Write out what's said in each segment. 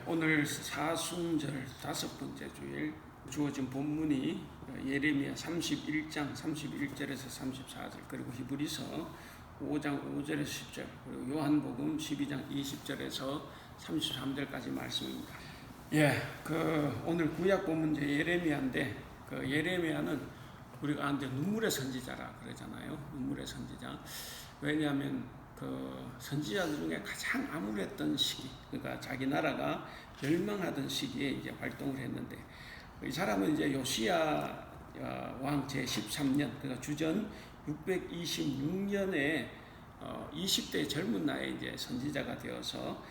오늘 사순절 다섯 번째 주일 주어진 본문이 예레미야 31장 31절에서 34절 그리고 히브리서 5장 5절에서 10절 그리고 요한복음 12장 20절에서 33절까지 말씀입니다. 오늘 구약 본문 예레미야인데 예레미야는 우리가 눈물의 선지자라 그러잖아요. 눈물의 선지자. 왜냐하면 선지자들 중에 가장 암울했던 시기, 그러니까 자기 나라가 멸망하던 시기에 이제 활동을 했는데, 이 사람은 이제 요시야 왕 제 13년, 그러니까 주전 626년에 20대 젊은 나이에 이제 선지자가 되어서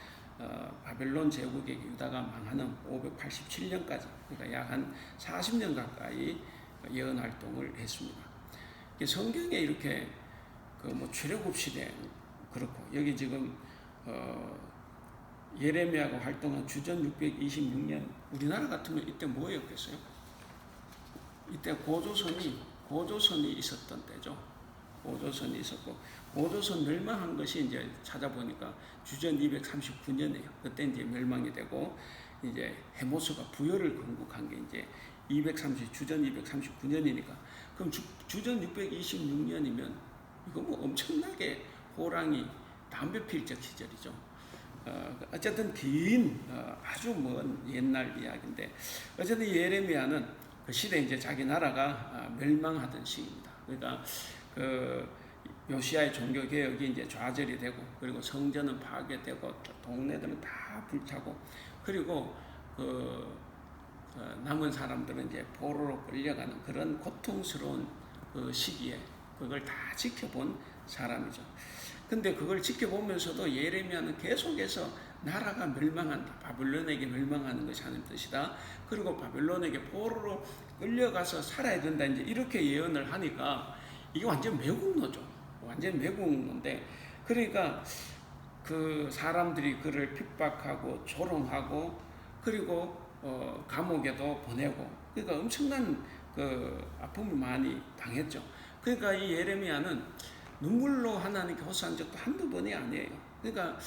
바벨론 제국의 유다가 망하는 587년까지, 그러니까 약 한 40년 가까이 예언 활동을 했습니다. 성경에 이렇게 출애굽 시대 그렇고 여기 지금 예레미야가 활동한 주전 626년 우리나라 같으면 이때 뭐였겠어요? 이때 고조선이 있었던 때죠. 고조선이 있었고 고조선 멸망한 것이 이제 찾아보니까 주전 239년이에요. 그때 이제 멸망이 되고 이제 해모스가 부여를 건국한 게 이제 주전 239년이니까 그럼 주전 626년이면 이거 엄청나게 호랑이 담배 필 적 시절이죠. 어쨌든 긴 아주 먼 옛날 이야기인데 어쨌든 예레미야는 그 시대에 이제 자기 나라가 멸망하던 시기입니다. 그러니까 요시야의 종교 개혁이 이제 좌절이 되고 그리고 성전은 파괴되고 동네들은 다 불타고 그리고 남은 사람들은 이제 포로로 끌려가는 그런 고통스러운 시기에 그걸 다 지켜본 사람이죠. 근데 그걸 지켜보면서도 예레미야는 계속해서 나라가 멸망한다. 바벨론에게 멸망하는 것이 하나님 뜻이다. 그리고 바벨론에게 포로로 끌려가서 살아야 된다. 이제 이렇게 예언을 하니까 이게 완전 매국노죠. 완전 매국노인데 그러니까 그 사람들이 그를 핍박하고 조롱하고 그리고 감옥에도 보내고 그러니까 엄청난 아픔을 많이 당했죠. 그러니까 이 예레미야는 눈물로 하나님께 호소한 적도 한두 번이 아니에요. 그러니까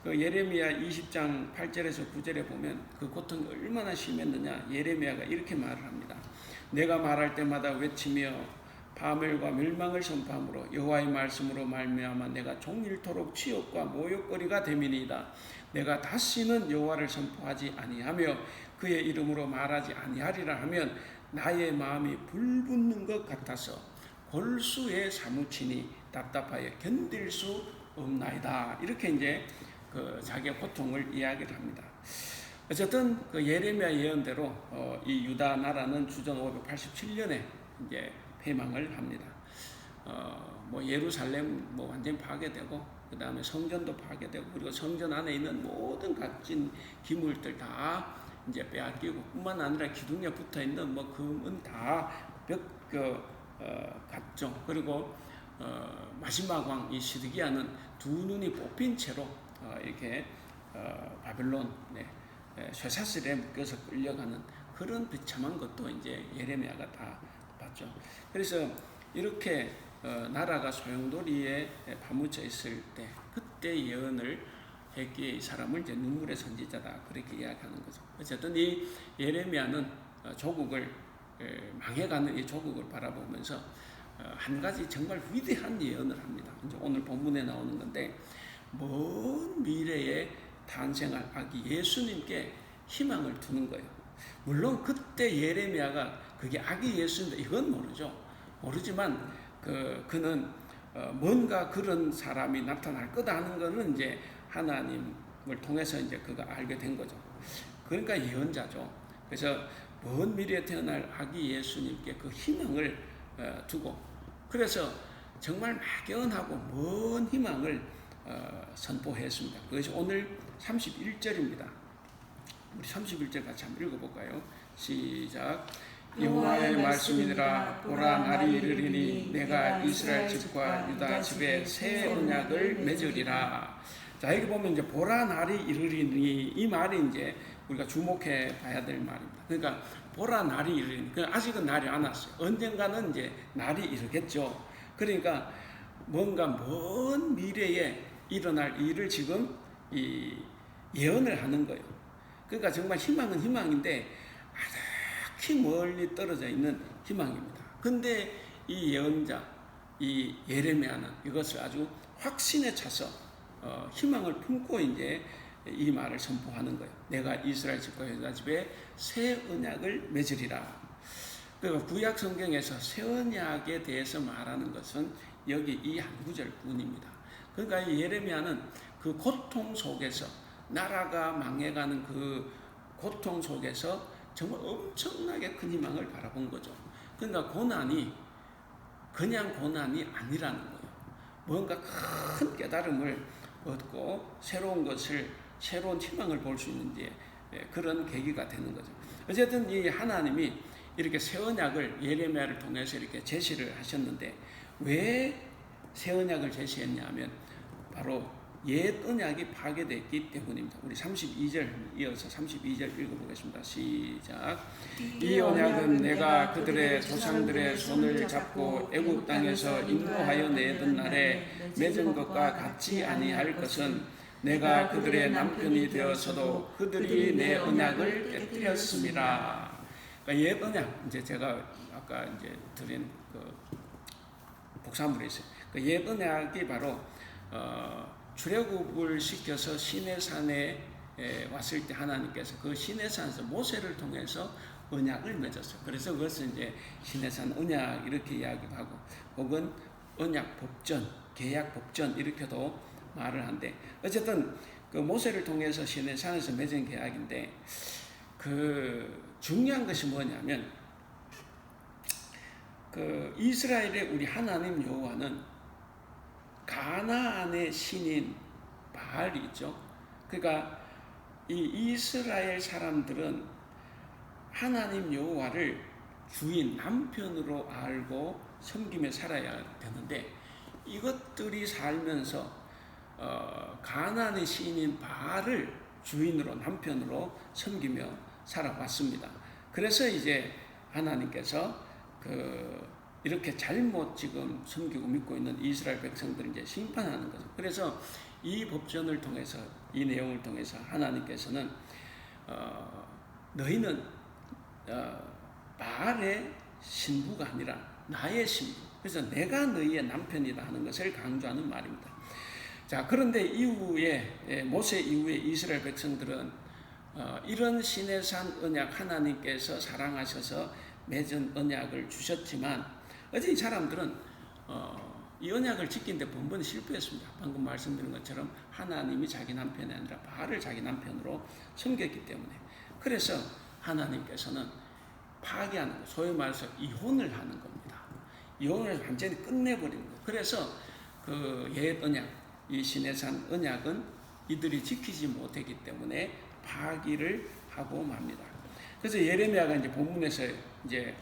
예레미야 20장 8절에서 9절에 보면 그 고통이 얼마나 심했느냐 예레미야가 이렇게 말을 합니다. 내가 말할 때마다 외치며 파멸과 멸망을 선포함으로 여호와의 말씀으로 말미암아 내가 종일토록 치욕과 모욕거리가 됨이니이다. 내가 다시는 여호와를 선포하지 아니하며 그의 이름으로 말하지 아니하리라 하면 나의 마음이 불붙는 것 같아서 골수에 사무치니 답답하여 견딜 수 없나이다. 이렇게 이제 자기의 고통을 이야기를 합니다. 어쨌든 예레미야 예언대로 이 유다 나라는 주전 587년에 이제 폐망을 합니다. 예루살렘 완전히 파괴되고 그 다음에 성전도 파괴되고 그리고 성전 안에 있는 모든 값진 기물들 다 이제 빼앗기고 뿐만 아니라 기둥에 붙어 있는 금은 다 갔죠. 그리고 마지막 왕 이 시드기야는 두 눈이 뽑힌 채로 이렇게 바벨론 쇠사슬에 묶여서 끌려가는 그런 비참한 것도 이제 예레미야가 다 봤죠. 그래서 이렇게 나라가 소용돌이에 파묻혀 있을 때 그때 예언을 했기에 이 사람을 이제 눈물의 선지자다 그렇게 이야기하는 거죠. 어쨌든 이 예레미야는 조국을 망해가는 이 조국을 바라보면서 한 가지 정말 위대한 예언을 합니다. 이제 오늘 본문에 나오는 건데 먼 미래에 탄생할 아기 예수님께 희망을 두는 거예요. 물론 그때 예레미야가 그게 아기 예수인데 이건 모르지만 그는 뭔가 그런 사람이 나타날 거다 하는 거는 이제 하나님을 통해서 이제 그가 알게 된 거죠. 그러니까 예언자죠. 그래서 먼 미래에 태어날 아기 예수님께 그 희망을 두고 그래서 정말 막연하고 먼 희망을 선포했습니다. 그것이 오늘 31절입니다. 우리 31절 같이 한번 읽어볼까요? 시작. 여호와의 말씀이니라 보라 날이 이르리니 내가 이스라엘 집과 유다 집에 새 언약을 맺으리라. 자, 여기 보면 이제 보라 날이 이르리니 이 말이 이제 우리가 주목해 봐야 될 말입니다. 그러니까 보라 날이 이르리니 아직은 날이 안 왔어요. 언젠가는 이제 날이 이르겠죠. 그러니까 뭔가 먼 미래에 일어날 일을 지금 예언을 하는 거예요. 그러니까 정말 희망은 희망인데 아득히 멀리 떨어져 있는 희망입니다. 근데 이 예언자, 이 예레미야는 이것을 아주 확신에 차서 희망을 품고 이제 이 말을 선포하는 거예요. 내가 이스라엘 집과 유다 집에 새 언약을 맺으리라. 그러니까 구약 성경에서 새 언약에 대해서 말하는 것은 여기 이 한 구절뿐입니다. 그러니까 이 예레미야는 그 고통 속에서 나라가 망해가는 그 고통 속에서 정말 엄청나게 큰 희망을 바라본 거죠. 그러니까 고난이 그냥 고난이 아니라는 거예요. 뭔가 큰 깨달음을 얻고 새로운 희망을 볼 수 있는 그런 계기가 되는 거죠. 어쨌든 이 하나님이 이렇게 새 언약을 예레미야를 통해서 이렇게 제시를 하셨는데 왜 새 언약을 제시했냐면 바로 옛 언약이 파괴됐기 때문입니다. 우리 32절 이어서 32절 읽어보겠습니다. 시작. 이 언약은 내가 그들의 조상들의 손을 잡고 애굽 땅에서 인도하여 내던 날에 맺은 것과 같지 아니할 것은 내가 그들의 남편이 되어서도 그들이 내 언약을 깨뜨렸음이라. 그러니까 옛 언약, 이제 제가 아까 이제 드린 그 복사물에 있어요. 그 옛 언약이 바로 출애굽을 시켜서 시내산에 왔을 때 하나님께서 그 시내산에서 모세를 통해서 언약을 맺었어요. 그래서 그것을 이제 시내산 언약 이렇게 이야기도 하고, 혹은 언약 법전, 계약 법전 이렇게도 말을 한데, 어쨌든 그 모세를 통해서 시내산에서 맺은 계약인데, 그 중요한 것이 뭐냐면, 그 이스라엘의 우리 하나님 여호와는 가나안의 신인 바알이 있죠. 그러니까 이 이스라엘 사람들은 하나님 여호와를 주인 남편으로 알고 섬기며 살아야 되는데, 이것들이 살면서 가나안의 신인 바알을 주인으로 남편으로 섬기며 살아왔습니다. 그래서 이제 하나님께서 이렇게 잘못 지금 섬기고 믿고 있는 이스라엘 백성들을 이제 심판하는 거죠. 그래서 이 법전을 통해서, 이 내용을 통해서 하나님께서는 너희는 바알의 신부가 아니라 나의 신부, 그래서 내가 너희의 남편이다 하는 것을 강조하는 말입니다. 자, 그런데 이후에 모세 이후에 이스라엘 백성들은 이런 시내산 언약, 하나님께서 사랑하셔서 맺은 언약을 주셨지만 어제 이 사람들은 이 언약을 지키는데 번번이 실패했습니다. 방금 말씀드린 것처럼 하나님이 자기 남편이 아니라 바알을 자기 남편으로 섬겼기 때문에. 그래서 하나님께서는 파괴하는 것, 소위 말해서 이혼을 하는 겁니다. 이혼을 완전히 끝내버리는 것. 그래서 그 옛 언약, 이 시내산 언약은 이들이 지키지 못했기 때문에 파기를 하고 맙니다. 그래서 예레미야가 이제 본문에서 이제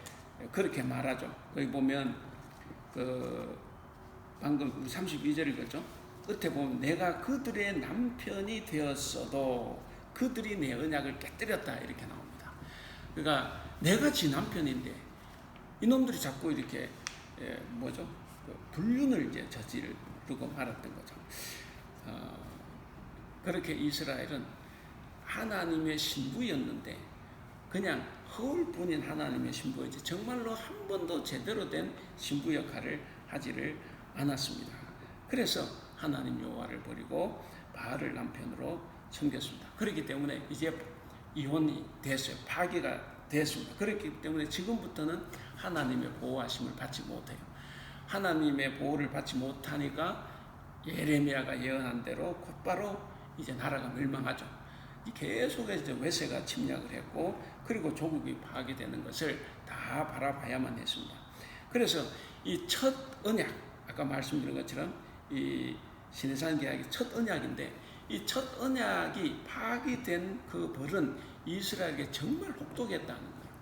그렇게 말하죠. 거기 보면 그 방금 32절 읽었죠. 끝에 보면 내가 그들의 남편이 되었어도 그들이 내 언약을 깨뜨렸다 이렇게 나옵니다. 그러니까 내가 지 남편인데 이놈들이 자꾸 이렇게 불륜을 이제 저지르고 말았던 거죠. 그렇게 이스라엘은 하나님의 신부였는데 그냥 허울뿐인 하나님의 신부였지 정말로 한 번도 제대로 된 신부 역할을 하지를 않았습니다. 그래서 하나님 여호와를 버리고 바알을 남편으로 섬겼습니다. 그렇기 때문에 이제 이혼이 됐어요. 파기가 됐습니다. 그렇기 때문에 지금부터는 하나님의 보호하심을 받지 못해요. 하나님의 보호를 받지 못하니까 예레미야가 예언한 대로 곧바로 이제 나라가 멸망하죠. 계속해서 외세가 침략을 했고, 그리고 조국이 파괴되는 것을 다 바라봐야만 했습니다. 그래서 이 첫 언약, 아까 말씀드린 것처럼 이 시내산 계약이 첫 언약인데, 이 첫 언약이 파괴된 그 벌은 이스라엘에게 정말 혹독했다는 거예요.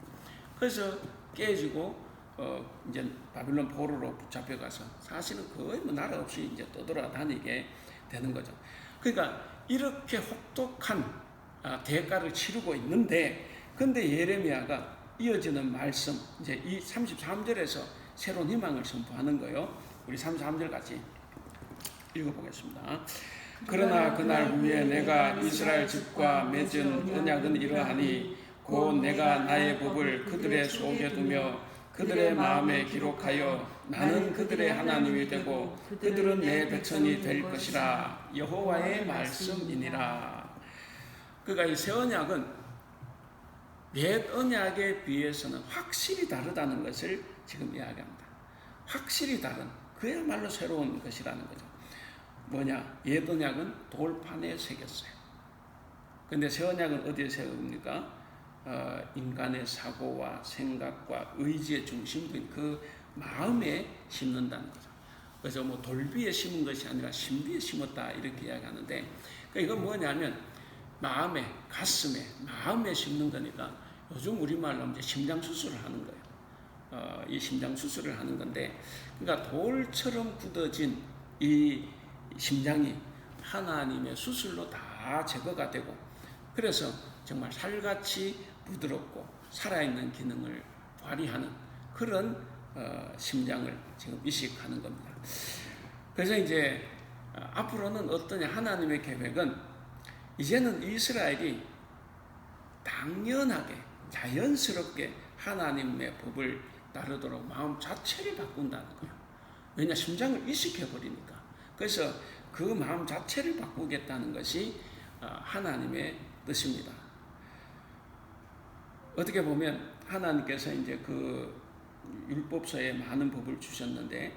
그래서 깨지고 이제 바빌론 포로로 붙잡혀가서 사실은 거의 나라 없이 이제 떠돌아다니게 되는 거죠. 그러니까 이렇게 혹독한 대가를 치르고 있는데, 근데 예레미야가 이어지는 말씀, 이제 이 33절에서 새로운 희망을 선포하는 거예요. 우리 33절 같이 읽어보겠습니다. 그러나 그날 후에 내가 이스라엘 집과 맺은 언약은 이러하니 곧 내가 나의 법을 그들의 속에 두며 그들의 마음에 기록하여 나는 그들의 하나님이 되고 그들은 내 백성이 될 것이라. 여호와의 말씀이니라. 그러니까 이 새 언약은 옛 언약에 비해서는 확실히 다르다는 것을 지금 이야기합니다. 확실히 다른, 그야말로 새로운 것이라는 거죠. 뭐냐? 옛 언약은 돌판에 새겼어요. 근데 새 언약은 어디에 새깁니까? 인간의 사고와 생각과 의지의 중심부인 그 마음에 심는다는 거죠. 그래서 뭐 돌비에 심은 것이 아니라 신비에 심었다 이렇게 이야기하는데, 그러니까 이건 뭐냐면 마음에, 가슴에, 마음에 심는 거니까 요즘 우리말로 이제 심장 수술을 하는 거예요. 이 심장 수술을 하는 건데, 그러니까 돌처럼 굳어진 이 심장이 하나님의 수술로 다 제거가 되고, 그래서 정말 살같이 부드럽고 살아있는 기능을 발휘하는 그런 심장을 지금 이식하는 겁니다. 그래서 이제 앞으로는 어떠냐, 하나님의 계획은 이제는 이스라엘이 당연하게 자연스럽게 하나님의 법을 따르도록 마음 자체를 바꾼다는 거예요. 왜냐, 심장을 이식해버리니까. 그래서 그 마음 자체를 바꾸겠다는 것이 하나님의 뜻입니다. 어떻게 보면 하나님께서 이제 그 율법서에 많은 법을 주셨는데,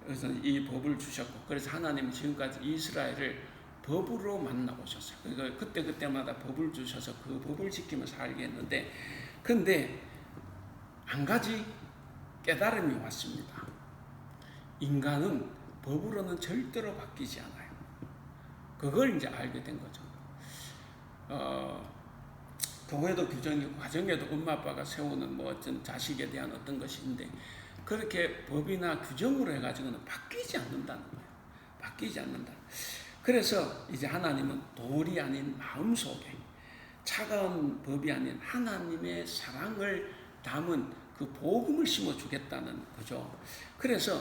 그래서 이 법을 주셨고, 그래서 하나님은 지금까지 이스라엘을 법으로 만나오셨어요. 그러니까 그때마다 법을 주셔서 그 법을 지키며 살게 했는데, 근데 한 가지 깨달음이 왔습니다. 인간은 법으로는 절대로 바뀌지 않아요. 그걸 이제 알게 된 거죠. 교회도 규정이고 가정에도 엄마 아빠가 세우는 뭐 어떤 자식에 대한 어떤 것이 있는데, 그렇게 법이나 규정으로 해가지고는 바뀌지 않는다는 거예요. 바뀌지 않는다. 그래서 이제 하나님은 돌이 아닌 마음속에 차가운 법이 아닌 하나님의 사랑을 담은 그 복음을 심어주겠다는 거죠. 그래서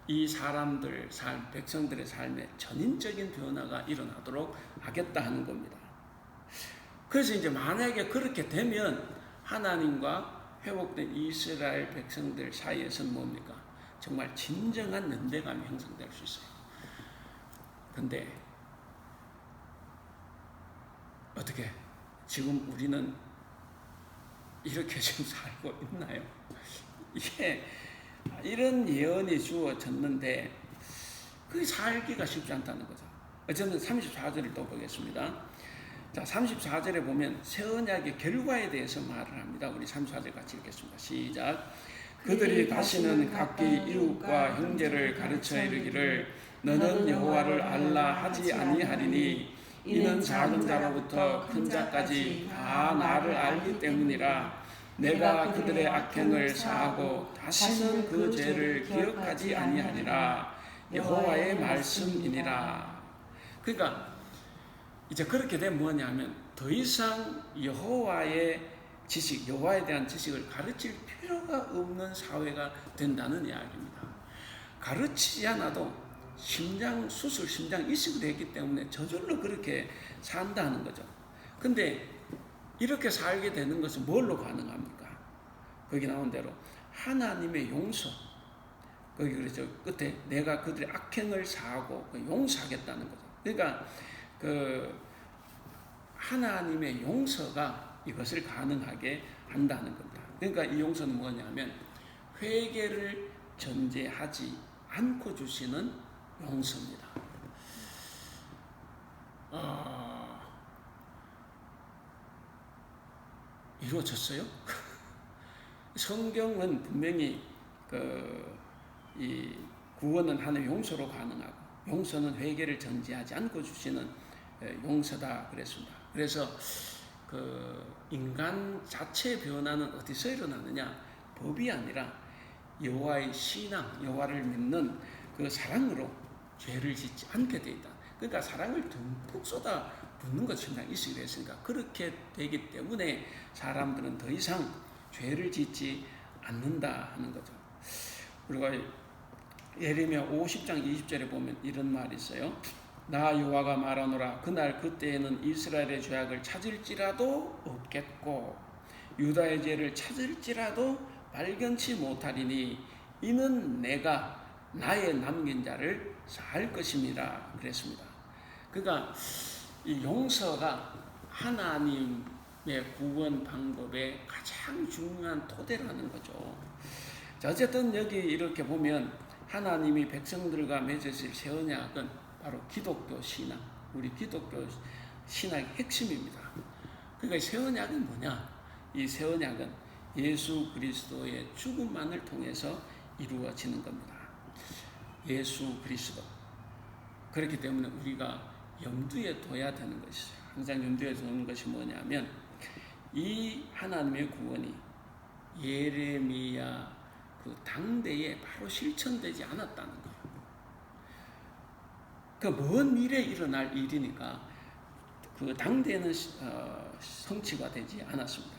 이 사람들 삶, 백성들의 삶에 전인적인 변화가 일어나도록 하겠다 하는 겁니다. 그래서 이제 만약에 그렇게 되면 하나님과 회복된 이스라엘 백성들 사이에서는 뭡니까? 정말 진정한 연대감이 형성될 수 있어요. 근데 어떻게 지금 우리는 이렇게 지금 살고 있나요? 이게 이런 예언이 주어졌는데 그 살기가 쉽지 않다는 거죠. 어쨌든 34절을 또 보겠습니다. 자, 34절에 보면 새 언약의 결과에 대해서 말을 합니다. 우리 34절 같이 읽겠습니다. 시작. 그들이 다시는 각기 이웃과 형제를 가르쳐 이르기를 너는 여호와를 알라 하지 아니하리니 이는 작은 자로부터 큰 자까지 다 나를 알기 때문이라. 내가 그들의 악행을 사하고 다시는 그 죄를 기억하지 아니하리라. 여호와의 말씀이니라. 그러니까 이제 그렇게 되면 뭐냐면 더 이상 여호와의 지식, 여호와에 대한 지식을 가르칠 필요가 없는 사회가 된다는 이야기입니다. 가르치지 않아도 심장 수술, 심장 이식을 했기 때문에 저절로 그렇게 산다는 거죠. 근데 이렇게 살게 되는 것은 뭘로 가능합니까? 거기 나온 대로 하나님의 용서. 거기 그렇죠. 끝에 내가 그들의 악행을 사하고 용서하겠다는 거죠. 그러니까 그 하나님의 용서가 이것을 가능하게 한다는 겁니다. 그러니까 이 용서는 뭐냐면 회개를 전제하지 않고 주시는 용서입니다. 이루어졌어요? 성경은 분명히 이 구원은 하나님의 용서로 가능하고 용서는 회개를 전제하지 않고 주시는 용서다 그랬습니다. 그래서 그 인간 자체의 변화는 어디서 일어나느냐? 법이 아니라 여호와의 신앙, 여호와를 믿는 그 사랑으로 죄를 짓지 않게 되어 있다. 그러니까 사랑을 듬뿍 쏟아 붓는 것이 심장 이식을 했으니까 그렇게 되기 때문에 사람들은 더 이상 죄를 짓지 않는다 하는 거죠. 그리고 예레미야 50장 20절에 보면 이런 말이 있어요. 나 여호와가 말하노라. 그날 그때에는 이스라엘의 죄악을 찾을지라도 없겠고 유다의 죄를 찾을지라도 발견치 못하리니 이는 내가 나의 남긴 자를 살 것임이라 그랬습니다. 그러니까 이 용서가 하나님의 구원 방법의 가장 중요한 토대라는 거죠. 자, 어쨌든 여기 이렇게 보면 하나님이 백성들과 맺으실 새 언약은 바로 기독교 신앙, 우리 기독교 신앙의 핵심입니다. 그러니까 새 언약은 뭐냐? 이 새 언약은 예수 그리스도의 죽음만을 통해서 이루어지는 겁니다. 예수 그리스도. 그렇기 때문에 우리가 염두에 둬야 되는 것이죠. 항상 염두에 두는 것이 뭐냐면 이 하나님의 구원이 예레미야 그 당대에 바로 실천되지 않았다는 거예요. 그 먼 미래에 일어날 일이니까 그 당대에는 성취가 되지 않았습니다.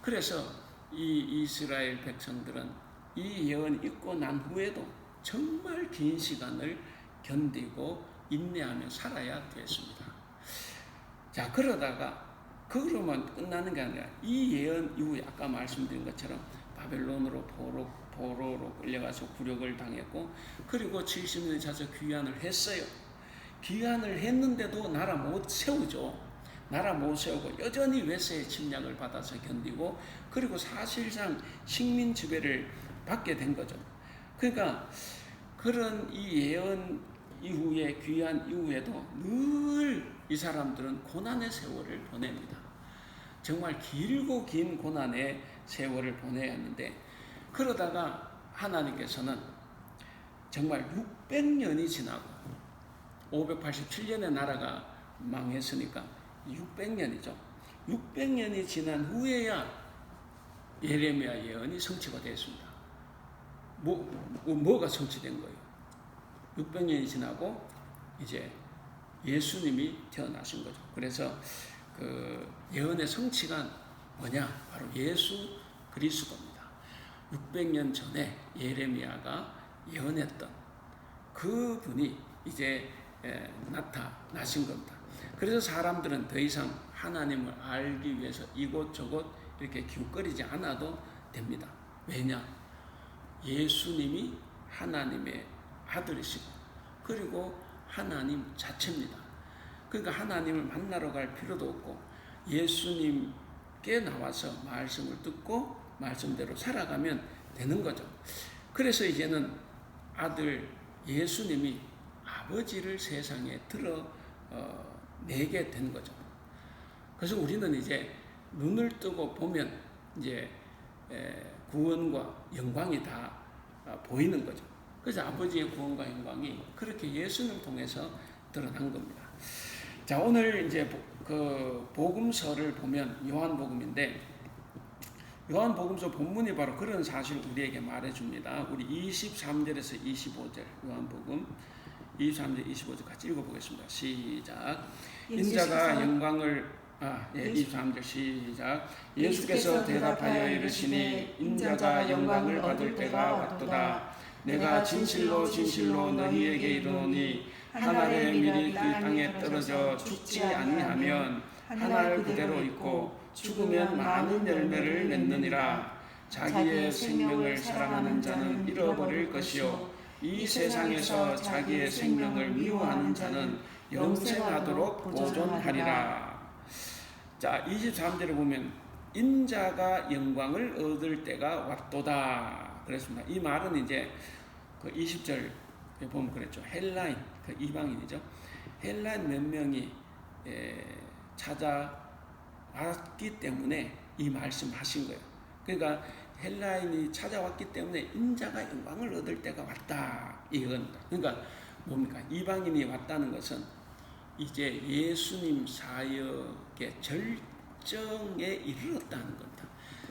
그래서 이 이스라엘 백성들은 이 예언이 있고 난 후에도 정말 긴 시간을 견디고 인내하며 살아야 됐습니다. 자, 그러다가 그러면 끝나는 게 아니라 이 예언 이후에 아까 말씀드린 것처럼 바벨론으로 포로로 끌려가서 굴욕을 당했고 그리고 70년이 차서 귀환을 했어요. 귀환을 했는데도 나라 못 세우죠. 나라 못 세우고 여전히 외세의 침략을 받아서 견디고 그리고 사실상 식민 지배를 받게 된 거죠. 그러니까 그런 이 예언 이후에 귀환 이후에도 늘 이 사람들은 고난의 세월을 보냅니다. 정말 길고 긴 고난의 세월을 보내야 하는데 그러다가 하나님께서는 정말 600년이 지나고 587년에 나라가 망했으니까 600년이죠. 600년이 지난 후에야 예레미야 예언이 성취가 되었습니다. 뭐가 성취된 거예요? 600년이 지나고 이제 예수님이 태어나신 거죠. 그래서 그 예언의 성취가 뭐냐? 바로 예수 그리스도입니다. 600년 전에 예레미야가 예언했던 그 분이 이제 나타나신 겁니다. 그래서 사람들은 더 이상 하나님을 알기 위해서 이곳저곳 이렇게 기웃거리지 않아도 됩니다. 왜냐? 예수님이 하나님의 아들이시고 그리고 하나님 자체입니다. 그러니까 하나님을 만나러 갈 필요도 없고 예수님께 나와서 말씀을 듣고 말씀대로 살아가면 되는 거죠. 그래서 이제는 아들 예수님이 아버지를 세상에 드러내게 된 거죠. 그래서 우리는 이제 눈을 뜨고 보면 이제 구원과 영광이 다 보이는 거죠. 그래서 아버지의 구원과 영광이 그렇게 예수님을 통해서 드러난 겁니다. 자, 오늘 이제 그 복음서를 보면 요한복음인데 요한복음서 본문이 바로 그런 사실을 우리에게 말해줍니다. 우리 23절에서 25절 요한복음 23절 25절 같이 읽어보겠습니다. 시작. 인자가 영광을 23절 시작. 예수께서 대답하여 이르시니 인자가 영광을 받을 때가 왔도다. 내가 진실로 진실로 너희에게 이르노니 한 알의 밀이 그 땅에 떨어져 죽지 아니하면 한 알 그대로 있고 죽으면 많은 열매를 맺느니라. 자기의 생명을 사랑하는 자는 잃어버릴 것이요 이 세상에서 자기의 생명을 미워하는 자는 영생하도록 보존하리라. 자, 23절에 보면 인자가 영광을 얻을 때가 왔도다 그랬습니다. 이 말은 이제 그 20절 보면 그랬죠. 헬라인, 그 이방인이죠. 헬라인 몇 명이 찾아왔기 때문에 이 말씀하신 거예요. 그러니까 헬라인이 찾아왔기 때문에 인자가 영광을 얻을 때가 왔다 이겁니다. 그러니까 뭡니까? 이방인이 왔다는 것은 이제 예수님 사역의 절정에 이르렀다는 겁니다.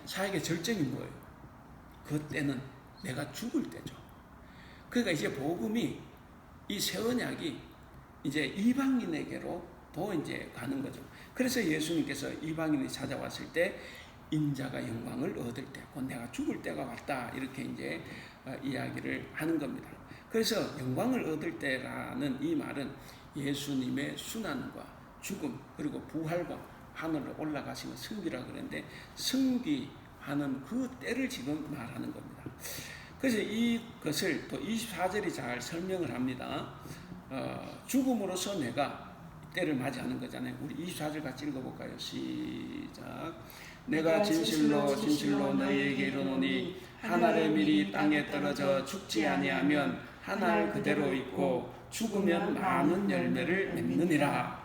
사역의 절정이 뭐예요? 그때는 내가 죽을 때죠. 그러니까 이제 복음이 이 새 언약이 이제 이방인에게로 더 이제 가는 거죠. 그래서 예수님께서 이방인이 찾아왔을 때 인자가 영광을 얻을 때, 곧 내가 죽을 때가 왔다 이렇게 이제 이야기를 하는 겁니다. 그래서 영광을 얻을 때라는 이 말은 예수님의 순환과 죽음 그리고 부활과 하늘로 올라가시는 승기라 그랬는데 승기하는 그 때를 지금 말하는 겁니다. 그래서 이것을 또 24절이 잘 설명을 합니다. 죽음으로써 내가 때를 맞이하는 거잖아요. 우리 24절 같이 읽어볼까요? 시작. 내가 진실로 진실로 너희에게 이르노니 한 알의 밀이 땅에 떨어져 죽지 아니하면 한 알 그대로 있고 죽으면 많은 열매를 맺느니라.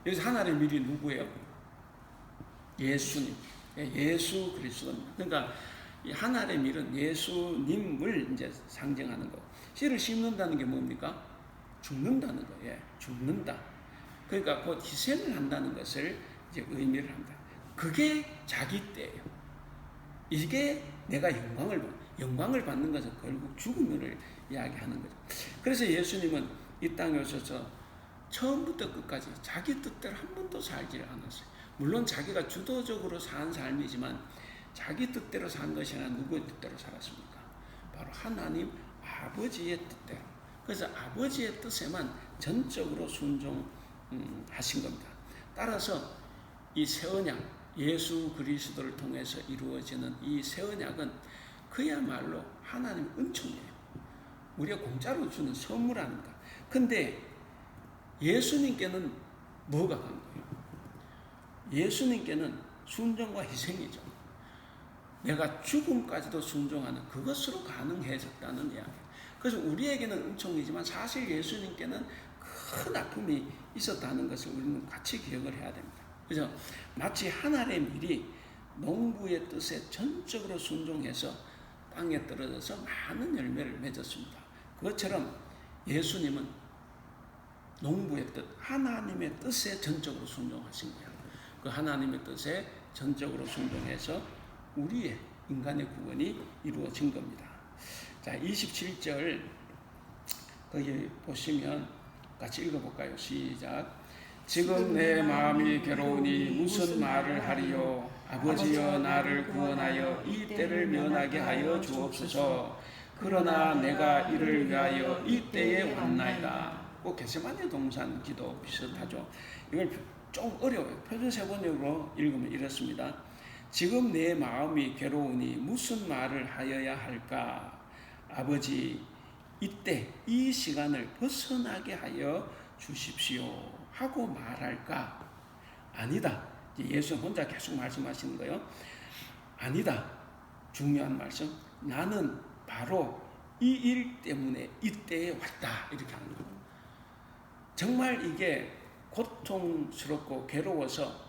여기서 한 알의 밀이 누구예요? 예수님, 예수 그리스도입니다. 그러니까 이 한 알의 밀은 예수님을 이제 상징하는 거. 씨를 심는다는 게 뭡니까? 죽는다는 거예요. 죽는다. 그러니까 곧 희생을 한다는 것을 이제 의미를 합니다. 그게 자기 때예요. 이게 내가 영광을 받는 것은 결국 죽음을 이야기하는 거죠. 그래서 예수님은 이 땅에 오셔서 처음부터 끝까지 자기 뜻대로 한 번도 살지를 않았어요. 물론 자기가 주도적으로 산 삶이지만 자기 뜻대로 산 것이 아니라 누구의 뜻대로 살았습니까? 바로 하나님 아버지의 뜻대로. 그래서 아버지의 뜻에만 전적으로 순종하신 겁니다. 따라서 이 새 언약, 예수 그리스도를 통해서 이루어지는 이 새 언약은 그야말로 하나님 은총이에요. 우리가 공짜로 주는 선물 아닙니까? 근데 예수님께는 뭐가 간 거예요? 예수님께는 순종과 희생이죠. 내가 죽음까지도 순종하는 그것으로 가능해졌다는 이야기예요. 그래서 우리에게는 은총이지만 사실 예수님께는 큰 아픔이 있었다는 것을 우리는 같이 기억을 해야 됩니다. 그래서 마치 한 알의 밀이 농부의 뜻에 전적으로 순종해서 땅에 떨어져서 많은 열매를 맺었습니다. 그것처럼 예수님은 농부의 뜻, 하나님의 뜻에 전적으로 순종하신 거예요. 그 하나님의 뜻에 전적으로 순종해서 우리의 인간의 구원이 이루어진 겁니다. 자, 27절 거기 보시면 같이 읽어볼까요? 시작. 지금 내 마음이 괴로우니 무슨 말을 하리요? 아버지여 나를 구원하여 이 때를 면하게 하여 주옵소서. 그러나 내가 이를 위하여 이 때에 왔나이다. 꼭 겟세마네 동산 기도 비슷하죠. 이걸 좀 어려워요. 표준 세번역으로 읽으면 이렇습니다. 지금 내 마음이 괴로우니 무슨 말을 하여야 할까? 아버지 이때 이 시간을 벗어나게 하여 주십시오 하고 말할까? 아니다. 예수 혼자 계속 말씀하시는 거예요. 아니다. 중요한 말씀. 나는 바로 이 일 때문에 이때에 왔다. 이렇게 하는 거예요. 정말 이게 고통스럽고 괴로워서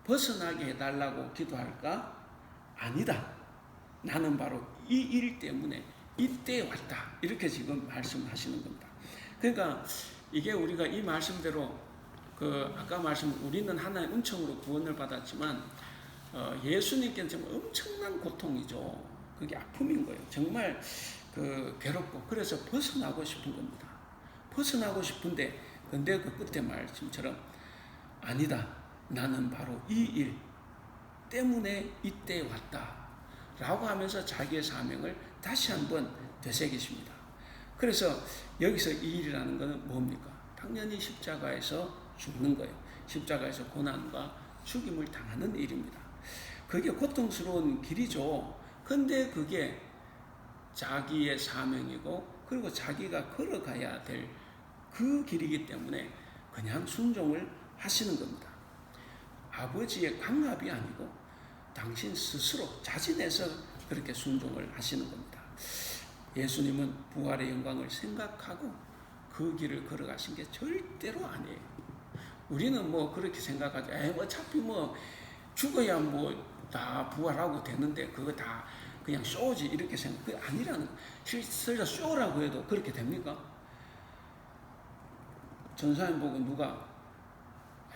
벗어나게 해달라고 기도할까? 아니다. 나는 바로 이 일 때문에 이때에 왔다. 이렇게 지금 말씀하시는 겁니다. 그러니까 이게 우리가 이 말씀대로 아까 말씀 우리는 하나의 은총으로 구원을 받았지만 예수님께는 정말 엄청난 고통이죠. 그게 아픔인 거예요. 정말 괴롭고 그래서 벗어나고 싶은 겁니다. 벗어나고 싶은데 근데 그 끝에 말씀처럼 아니다. 나는 바로 이 일 때문에 이때에 왔다. 라고 하면서 자기의 사명을 다시 한번 되새기십니다. 그래서 여기서 이 일이라는 것은 뭡니까? 당연히 십자가에서 죽는 거예요. 십자가에서 고난과 죽임을 당하는 일입니다. 그게 고통스러운 길이죠. 근데 그게 자기의 사명이고 그리고 자기가 걸어가야 될 그 길이기 때문에 그냥 순종을 하시는 겁니다. 아버지의 강압이 아니고 당신 스스로 자진해서 그렇게 순종을 하시는 겁니다. 예수님은 부활의 영광을 생각하고 그 길을 걸어가신 게 절대로 아니에요. 우리는 뭐 그렇게 생각하죠. 어차피 뭐 죽어야 뭐 다 부활하고 되는데 그거 다 그냥 쇼지 이렇게 생각. 그게 아니라는 거예요. 실제로 쇼라고 해도 그렇게 됩니까? 전사님 보고 누가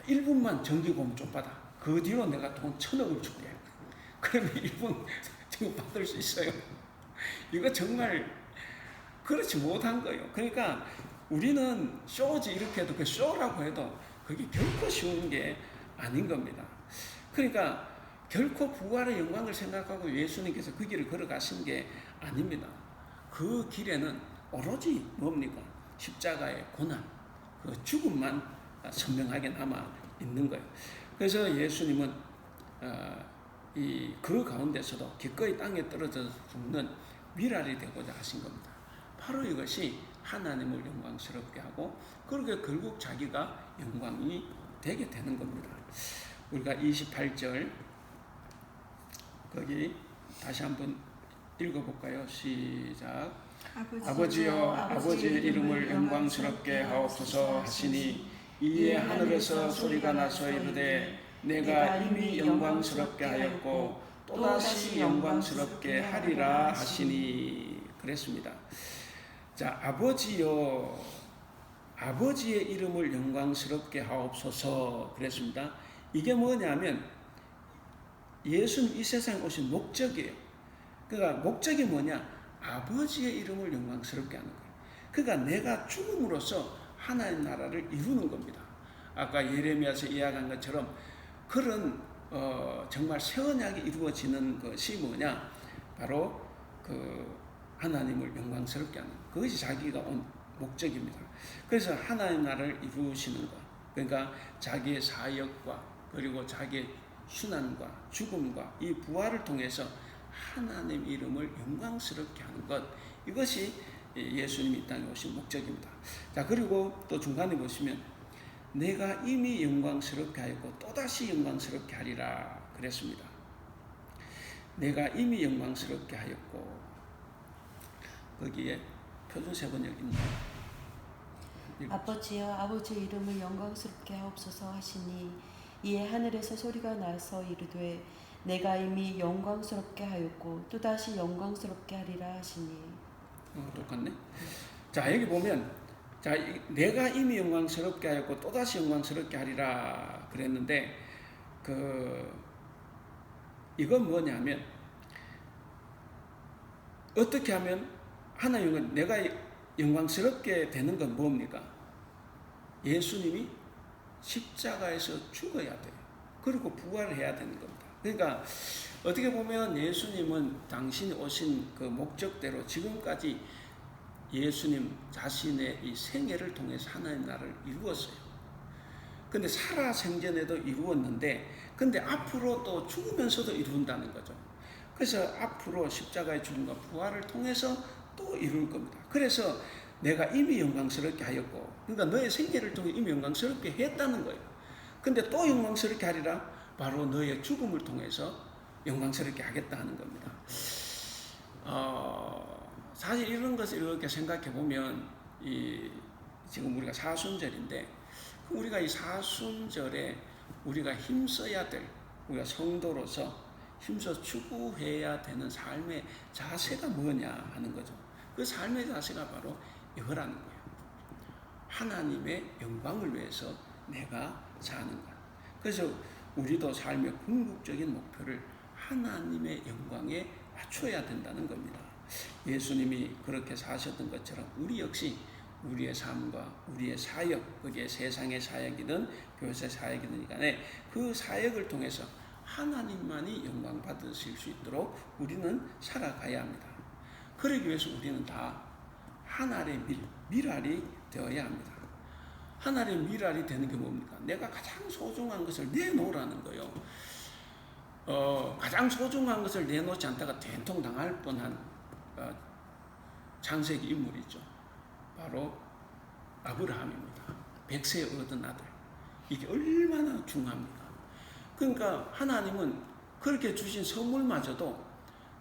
1분만 정기금 좀 받아. 그 뒤로 내가 돈 1,000억을 줄게. 그러면 1분 정도 받을 수 있어요. 이거 정말 그렇지 못한 거예요. 그러니까 우리는 쇼지 이렇게 해도 그 쇼라고 해도 그게 결코 쉬운 게 아닌 겁니다. 그러니까 결코 부활의 영광을 생각하고 예수님께서 그 길을 걸어가신 게 아닙니다. 그 길에는 오로지 뭡니까? 십자가의 고난, 그 죽음만 선명하게 남아 있는 거예요. 그래서 예수님은 그 가운데서도 기꺼이 땅에 떨어져 죽는 미랄이 되고자 하신 겁니다. 바로 이것이 하나님을 영광스럽게 하고 그렇게 결국 자기가 영광이 되게 되는 겁니다. 우리가 28절 거기 다시 한번 읽어볼까요? 시작. 아버지여 아버지의 이름을 영광스럽게 하옵소서 하시니 이에 하늘에서 소리가 나서 이르되 내가 이미 영광스럽게 하였고 또다시 영광스럽게 하리라 하시니 그랬습니다. 자, 아버지여 아버지의 이름을 영광스럽게 하옵소서 그랬습니다. 이게 뭐냐면 예수는 이 세상에 오신 목적이에요. 그러니까 목적이 뭐냐? 아버지의 이름을 영광스럽게 하는 거예요. 그러니까 내가 죽음으로써 하나님 나라를 이루는 겁니다. 아까 예레미야서 이야기한 것처럼 그런 정말 새 언약이 이루어지는 것이 뭐냐? 바로 그 하나님을 영광스럽게 하는 것. 그것이 자기가 온 목적입니다. 그래서 하나님 나라를 이루시는 것. 그러니까 자기의 사역과 그리고 자기의 순환과 죽음과 이 부활을 통해서 하나님 이름을 영광스럽게 하는 것. 이것이 예수님이 이 땅에 오신 목적입니다. 자, 그리고 또 중간에 보시면 내가 이미 영광스럽게 하였고 또다시 영광스럽게 하리라 그랬습니다. 내가 이미 영광스럽게 하였고 거기에 표준세 번역 있나요? 아버지여 아버지의 이름을 영광스럽게 하옵소서 하시니 이에 하늘에서 소리가 나서 이르되 내가 이미 영광스럽게 하였고 또다시 영광스럽게 하리라 하시니 똑같네. 자, 여기 보면 자, 내가 이미 영광스럽게 하였고 또다시 영광스럽게 하리라 그랬는데 이건 뭐냐면 어떻게 하면 하나님은 내가 영광스럽게 되는 건 뭡니까? 예수님이 십자가에서 죽어야 돼요. 그리고 부활을 해야 되는 겁니다. 그러니까 어떻게 보면 예수님은 당신이 오신 그 목적대로 지금까지 예수님 자신의 이 생애를 통해서 하나님 나라를 이루었어요. 근데 살아 생전에도 이루었는데 근데 앞으로 또 죽으면서도 이룬다는 거죠. 그래서 앞으로 십자가의 죽음과 부활을 통해서 또 이룰 겁니다. 그래서 내가 이미 영광스럽게 하였고 그러니까 너의 생애를 통해 이미 영광스럽게 했다는 거예요. 근데 또 영광스럽게 하리라 바로 너의 죽음을 통해서 영광스럽게 하겠다 하는 겁니다. 사실 이런 것을 이렇게 생각해 보면 지금 우리가 사순절인데 우리가 이 사순절에 우리가 힘써야 될 우리가 성도로서 힘써 추구해야 되는 삶의 자세가 뭐냐 하는 거죠. 그 삶의 자세가 바로 이거라는 거예요. 하나님의 영광을 위해서 내가 사는 것. 그래서 우리도 삶의 궁극적인 목표를 하나님의 영광에 맞춰야 된다는 겁니다. 예수님이 그렇게 사셨던 것처럼 우리 역시 우리의 삶과 우리의 사역, 그게 세상의 사역이든 교회 사역이든 간에 그 사역을 통해서 하나님만이 영광 받으실 수 있도록 우리는 살아가야 합니다. 그러기 위해서 우리는 다 하나님의 미랄이 되어야 합니다. 하나님의 미랄이 되는 게 뭡니까? 내가 가장 소중한 것을 내놓으라는 거예요. 가장 소중한 것을 내놓지 않다가 된통 당할 뻔한 창세기 인물이죠. 바로 아브라함입니다. 100세 얻은 아들. 이게 얼마나 중요합니까? 그러니까 하나님은 그렇게 주신 선물마저도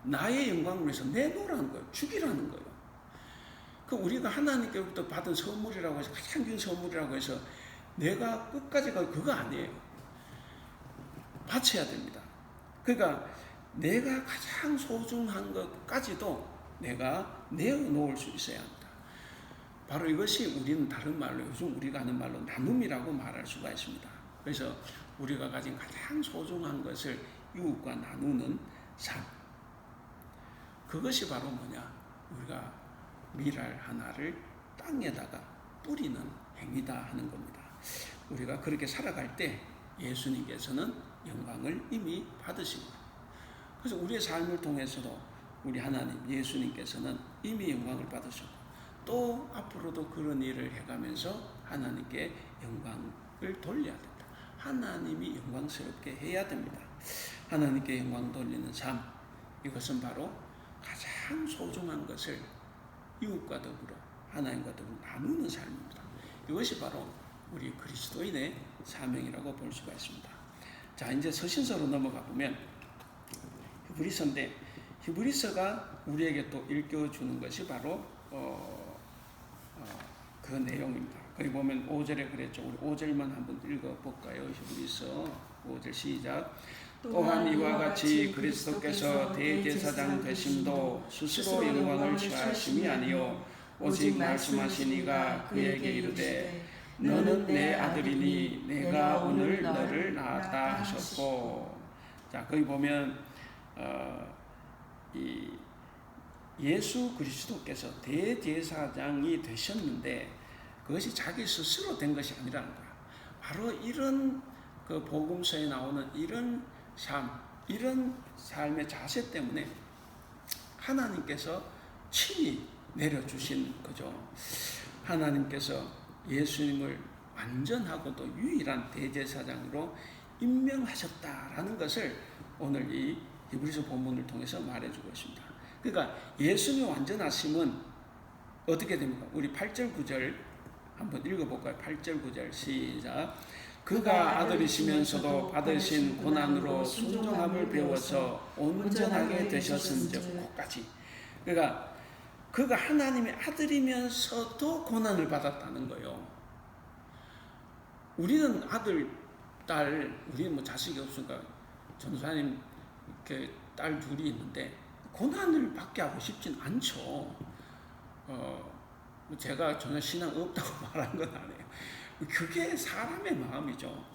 나의 영광을 위해서 내놓으라는 거예요. 죽이라는 거예요. 그 우리가 하나님께로부터 받은 선물이라고 해서 가장 큰 선물이라고 해서 내가 끝까지 가 그거 아니에요. 바쳐야 됩니다. 그러니까 내가 가장 소중한 것까지도 내가 내어놓을 수 있어야 합니다. 바로 이것이 우리는 다른 말로 요즘 우리가 하는 말로 나눔이라고 말할 수가 있습니다. 그래서 우리가 가진 가장 소중한 것을 이웃과 나누는 삶. 그것이 바로 뭐냐? 우리가 미랄 하나를 땅에다가 뿌리는 행위다 하는 겁니다. 우리가 그렇게 살아갈 때 예수님께서는 영광을 이미 받으시고 그래서 우리의 삶을 통해서도 우리 하나님 예수님께서는 이미 영광을 받으셨고 또 앞으로도 그런 일을 해가면서 하나님께 영광을 돌려야 된다. 하나님이 영광스럽게 해야 됩니다. 하나님께 영광 돌리는 삶, 이것은 바로 가장 소중한 것을 이웃과 더불어 하나님과 더불어 나누는 삶입니다. 이것이 바로 우리 그리스도인의 사명이라고 볼 수가 있습니다. 자, 이제 서신서로 넘어가 보면 히브리서인데, 히브리서가 우리에게 또 일깨워주는 것이 바로 그 내용입니다. 거기 보면 5절에 그랬죠. 우리 5절만 한번 읽어볼까요? 히브리서 5절 시작. 또한 이와 같이 그리스도께서 대제사장 되심도 스스로 영광을 취하심이 아니요 오직 말씀하신 이가 그에게 이르되 너는 내 아들이니 내가 오늘 너를 낳았다 하셨고. 자, 거기 보면 이 예수 그리스도께서 대제사장이 되셨는데 그것이 자기 스스로 된 것이 아니라는 거야. 바로 이런 그 복음서에 나오는 이런 삶, 이런 삶의 자세 때문에 하나님께서 친히 내려주신 거죠. 하나님께서 예수님을 완전하고도 유일한 대제사장으로 임명하셨다라는 것을 오늘 이 히브리서 본문을 통해서 말해주고 있습니다. 그러니까 예수님의 완전하심은 어떻게 됩니까? 우리 8절 9절 한번 읽어볼까요? 8절 9절 시작. 그가 아들이시면서도 받으신 고난으로 순종함을 배워서 온전하게 되셨은즉 끝까지. 그러니까 그가 하나님의 아들이면서도 고난을 받았다는 거예요. 우리는 아들, 딸, 우리는 뭐 자식이 없으니까 전도사님 이렇게 딸 둘이 있는데 고난을 받게 하고 싶진 않죠. 제가 전혀 신앙 없다고 말한 건 아니에요. 그게 사람의 마음이죠.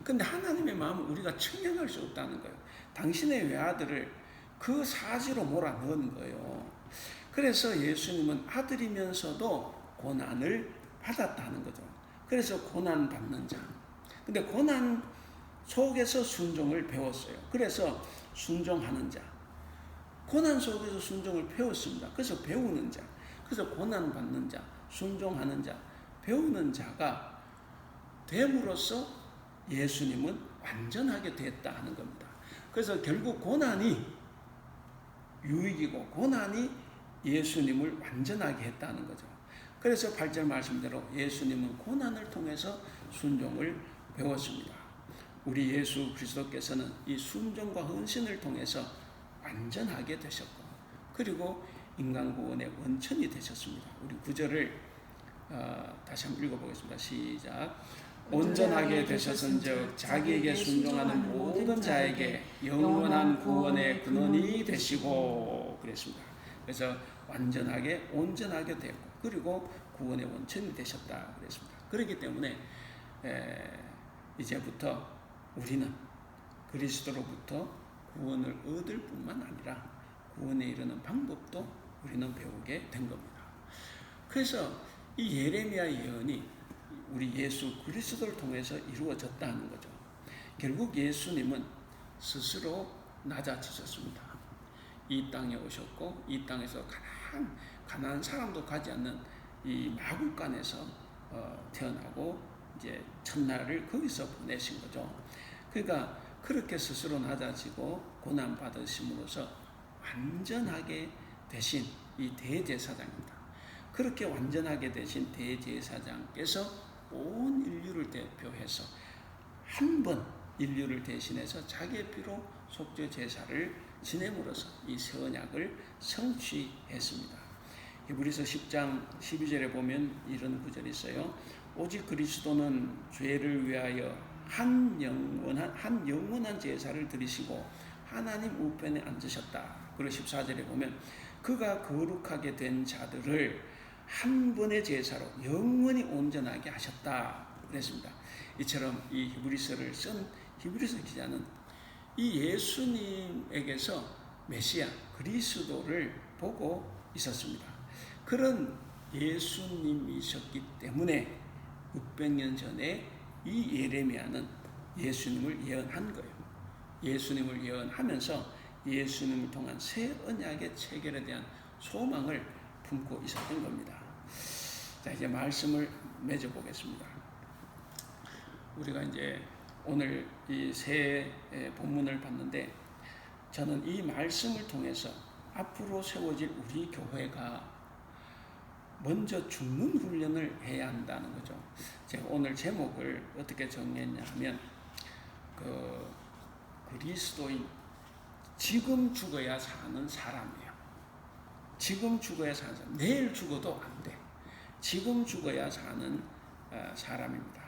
근데 하나님의 마음은 우리가 측량할 수 없다는 거예요. 당신의 외아들을 그 사지로 몰아 넣은 거예요. 그래서 예수님은 아들이면서도 고난을 받았다는 거죠. 그래서 고난 받는 자. 근데 고난 속에서 순종을 배웠어요. 그래서 순종하는 자. 고난 속에서 순종을 배웠습니다. 그래서 배우는 자. 그래서 고난 받는 자, 순종하는 자, 배우는 자가 됨으로써 예수님은 완전하게 됐다 하는 겁니다. 그래서 결국 고난이 유익이고 고난이 예수님을 완전하게 했다는 거죠. 그래서 8절 말씀대로 예수님은 고난을 통해서 순종을 배웠습니다. 우리 예수 그리스도께서는 이 순종과 헌신을 통해서 완전하게 되셨고 그리고 인간 구원의 원천이 되셨습니다. 우리 9절을 다시 한번 읽어보겠습니다. 시작. 온전하게 되셨은즉 자기에게 순종하는 모든 자에게 영원한 구원의 근원이 되시고 그랬습니다. 그래서 완전하게 온전하게 되었고 그리고 구원의 원천이 되셨다 그랬습니다. 그렇기 때문에 이제부터 우리는 그리스도로부터 구원을 얻을 뿐만 아니라 구원에 이르는 방법도 우리는 배우게 된 겁니다. 그래서 이 예레미야 예언이 우리 예수 그리스도를 통해서 이루어졌다는 거죠. 결국 예수님은 스스로 낮아지셨습니다. 이 땅에 오셨고 이 땅에서 가장 가난한 사람도 가지 않는 이 마굴간에서 태어나고 이제 첫날을 거기서 보내신 거죠. 그러니까 그렇게 스스로 낮아지고 고난 받으심으로써 완전하게 되신 이 대제사장입니다. 그렇게 완전하게 되신 대제사장께서 온 인류를 대표해서 한 번 인류를 대신해서 자기의 피로 속죄 제사를 지냄으로써 이 새 언약을 성취했습니다. 히브리서 10장 12절에 보면 이런 구절이 있어요. 오직 그리스도는 죄를 위하여 한 영원한 제사를 드리시고 하나님 우편에 앉으셨다. 그리고 14절에 보면 그가 거룩하게 된 자들을 한 번의 제사로 영원히 온전하게 하셨다 그랬습니다. 이처럼 이 히브리서를 쓴 히브리서 기자는 이 예수님에게서 메시아 그리스도를 보고 있었습니다. 그런 예수님이셨기 때문에 600년 전에 이 예레미야는 예수님을 예언한 거예요. 예수님을 예언하면서 예수님을 통한 새 언약의 체결에 대한 소망을 품고 있었던 겁니다. 자, 이제 말씀을 맺어 보겠습니다. 우리가 이제 오늘 이 새 본문을 봤는데, 저는 이 말씀을 통해서 앞으로 세워질 우리 교회가 먼저 죽는 훈련을 해야 한다는 거죠. 제가 오늘 제목을 어떻게 정했냐 하면, 그리스도인, 지금 죽어야 사는 사람이에요. 지금 죽어야 사는 사람. 내일 죽어도 안 돼. 지금 죽어야 사는 사람입니다.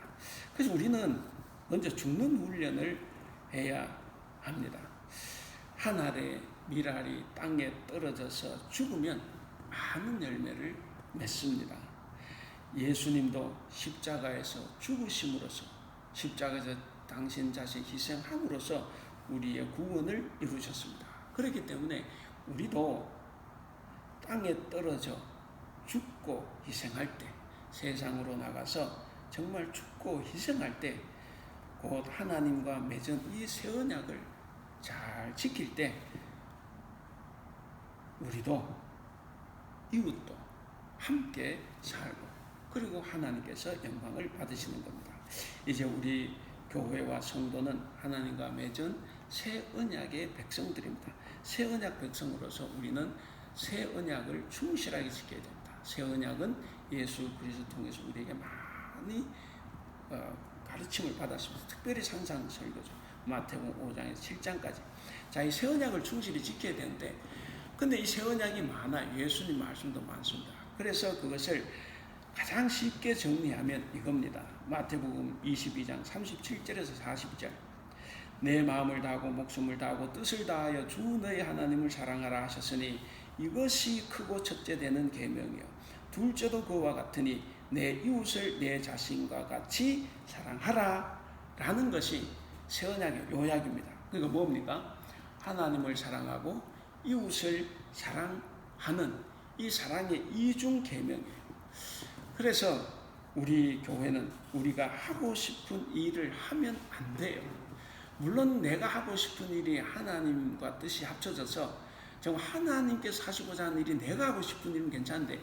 그래서 우리는 먼저 죽는 훈련을 해야 합니다. 한 알의 밀알이 땅에 떨어져서 죽으면 많은 열매를 맺습니다. 예수님도 십자가에서 죽으심으로써, 십자가에서 당신 자신 희생함으로써 우리의 구원을 이루셨습니다. 그렇기 때문에 우리도 땅에 떨어져 죽고 희생할 때, 세상으로 나가서 정말 죽고 희생할 때, 곧 하나님과 맺은 이 새 언약을 잘 지킬 때 우리도 이웃도 함께 살고, 그리고 하나님께서 영광을 받으시는 겁니다. 이제 우리 교회와 성도는 하나님과 맺은 새 언약의 백성들입니다. 새 언약 백성으로서 우리는 새 언약을 충실하게 지켜야 됩니다. 새 언약은 예수 그리스도 통해서 우리에게 많이 가르침을 받았습니다. 특별히 산상 설교죠. 마태복음 5장에서 7장까지. 자, 이 새 언약을 충실히 지켜야 되는데, 근데 이 새 언약이 많아요. 예수님 말씀도 많습니다. 그래서 그것을 가장 쉽게 정리하면 이겁니다. 마태복음 22장 37절에서 40절. 내 마음을 다하고 목숨을 다하고 뜻을 다하여 주 너희 하나님을 사랑하라 하셨으니 이것이 크고 첫째 되는 계명이요 둘째도 그와 같으니 내 이웃을 내 자신과 같이 사랑하라 라는 것이 새 언약의 요약입니다. 그러니까 뭡니까? 하나님을 사랑하고 이웃을 사랑하는 이 사랑의 이중 계명이에요. 그래서 우리 교회는 우리가 하고 싶은 일을 하면 안 돼요. 물론 내가 하고 싶은 일이 하나님과 뜻이 합쳐져서 정말 하나님께서 하시고자 하는 일이 내가 하고 싶은 일은 괜찮은데,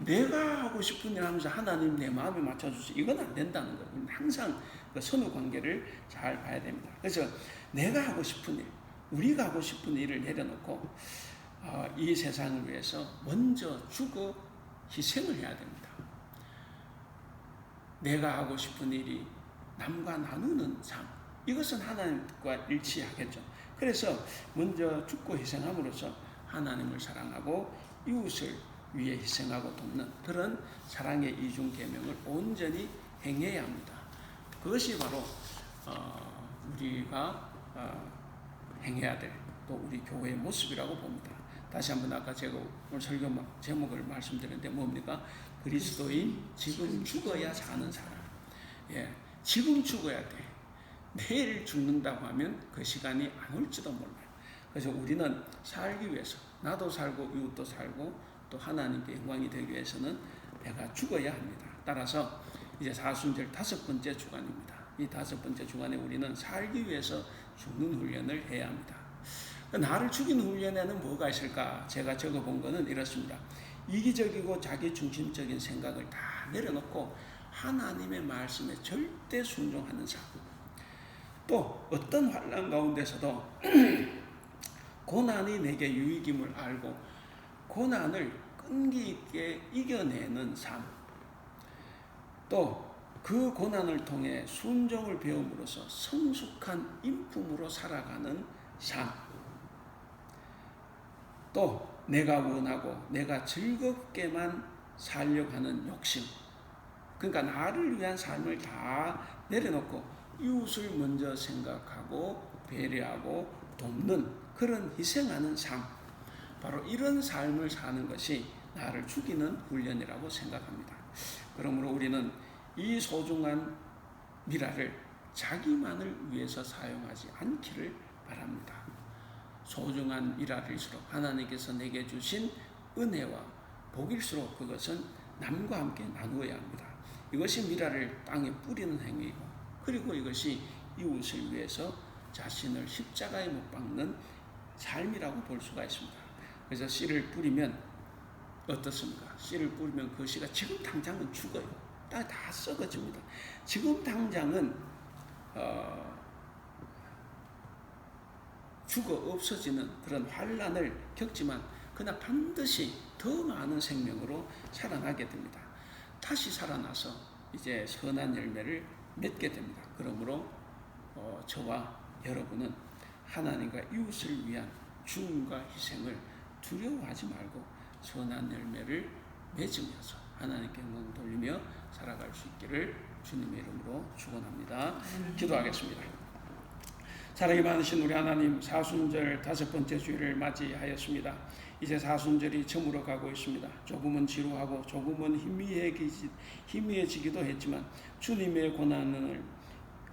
내가 하고 싶은 일 하면서 하나님 내 마음에 맞춰주시, 이건 안 된다는 거예요. 항상 그 선후 관계를 잘 봐야 됩니다. 그래서 내가 하고 싶은 일, 우리가 하고 싶은 일을 내려놓고 이 세상을 위해서 먼저 죽어 희생을 해야 됩니다. 내가 하고 싶은 일이 남과 나누는 삶, 이것은 하나님과 일치하겠죠. 그래서 먼저 죽고 희생함으로써 하나님을 사랑하고 이웃을 위해 희생하고 돕는 그런 사랑의 이중 계명을 온전히 행해야 합니다. 그것이 바로 우리가 행해야 될 또 우리 교회의 모습이라고 봅니다. 다시 한번 아까 제가 오늘 설교 제목을 말씀드렸는데 뭡니까? 그리스도인, 지금 죽어야 사는 사람. 예, 지금 죽어야 돼. 내일 죽는다고 하면 그 시간이 안 올지도 몰라요. 그래서 우리는 살기 위해서, 나도 살고 이웃도 살고 또 하나님께 영광이 되기 위해서는 내가 죽어야 합니다. 따라서 이제 사순절 5번째 주간입니다. 이 5번째 주간에 우리는 살기 위해서 죽는 훈련을 해야 합니다. 나를 죽이는 훈련에는 뭐가 있을까? 제가 적어본 거는 이렇습니다. 이기적이고 자기중심적인 생각을 다 내려놓고 하나님의 말씀에 절대 순종하는 삶. 또 어떤 환난 가운데서도 고난이 내게 유익임을 알고 고난을 끈기 있게 이겨내는 삶. 또 그 고난을 통해 순종을 배움으로써 성숙한 인품으로 살아가는 삶. 또 내가 원하고 내가 즐겁게만 살려고 하는 욕심. 그러니까 나를 위한 삶을 다 내려놓고 이웃을 먼저 생각하고 배려하고 돕는 그런 희생하는 삶. 바로 이런 삶을 사는 것이 나를 죽이는 훈련이라고 생각합니다. 그러므로 우리는 이 소중한 미라를 자기만을 위해서 사용하지 않기를 바랍니다. 소중한 미라일수록 하나님께서 내게 주신 은혜와 복일수록 그것은 남과 함께 나누어야 합니다. 이것이 미라를 땅에 뿌리는 행위이고, 그리고 이것이 이웃을 위해서 자신을 십자가에 못 박는 삶이라고 볼 수가 있습니다. 그래서 씨를 뿌리면 어떻습니까? 씨를 뿌리면 그 씨가 지금 당장은 죽어요. 다 썩어집니다. 지금 당장은 죽어 없어지는 그런 환란을 겪지만 그러나 반드시 더 많은 생명으로 살아나게 됩니다. 다시 살아나서 이제 선한 열매를 맺게 됩니다. 그러므로 저와 여러분은 하나님과 이웃을 위한 죽음과 희생을 두려워하지 말고 선한 열매를 맺으면서 하나님께 영광 돌리며 살아갈 수 있기를 주님의 이름으로 축원합니다. 기도하겠습니다. 사랑이 많으신 우리 하나님, 사순절 5번째 주일을 맞이하였습니다. 이제 사순절이 저물어 가고 있습니다. 조금은 지루하고 조금은 희미해지기도 했지만 주님의 고난을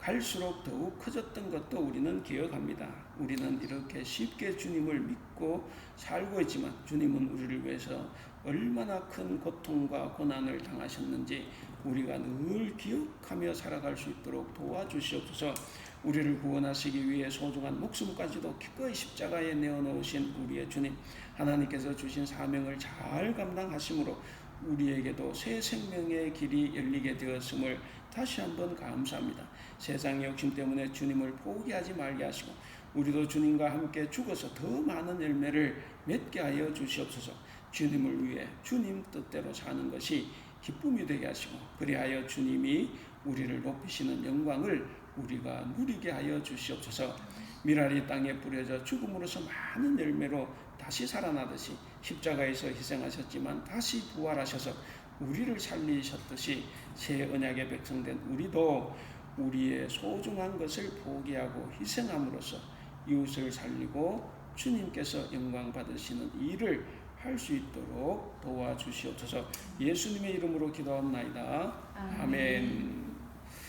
갈수록 더욱 커졌던 것도 우리는 기억합니다. 우리는 이렇게 쉽게 주님을 믿고 살고 있지만 주님은 우리를 위해서 얼마나 큰 고통과 고난을 당하셨는지 우리가 늘 기억하며 살아갈 수 있도록 도와주시옵소서. 우리를 구원하시기 위해 소중한 목숨까지도 기꺼이 십자가에 내어놓으신 우리의 주님, 하나님께서 주신 사명을 잘 감당하심으로 우리에게도 새 생명의 길이 열리게 되었음을 다시 한번 감사합니다. 세상의 욕심 때문에 주님을 포기하지 말게 하시고 우리도 주님과 함께 죽어서 더 많은 열매를 맺게 하여 주시옵소서. 주님을 위해 주님 뜻대로 사는 것이 기쁨이 되게 하시고 그리하여 주님이 우리를 높이시는 영광을 우리가 누리게 하여 주시옵소서. 미랄이 땅에 뿌려져 죽음으로서 많은 열매로 다시 살아나듯이 십자가에서 희생하셨지만 다시 부활하셔서 우리를 살리셨듯이 새 언약의 백성된 우리도 우리의 소중한 것을 포기하고 희생함으로써 이웃을 살리고 주님께서 영광 받으시는 일을 할 수 있도록 도와주시옵소서. 예수님의 이름으로 기도합나이다. 아멘.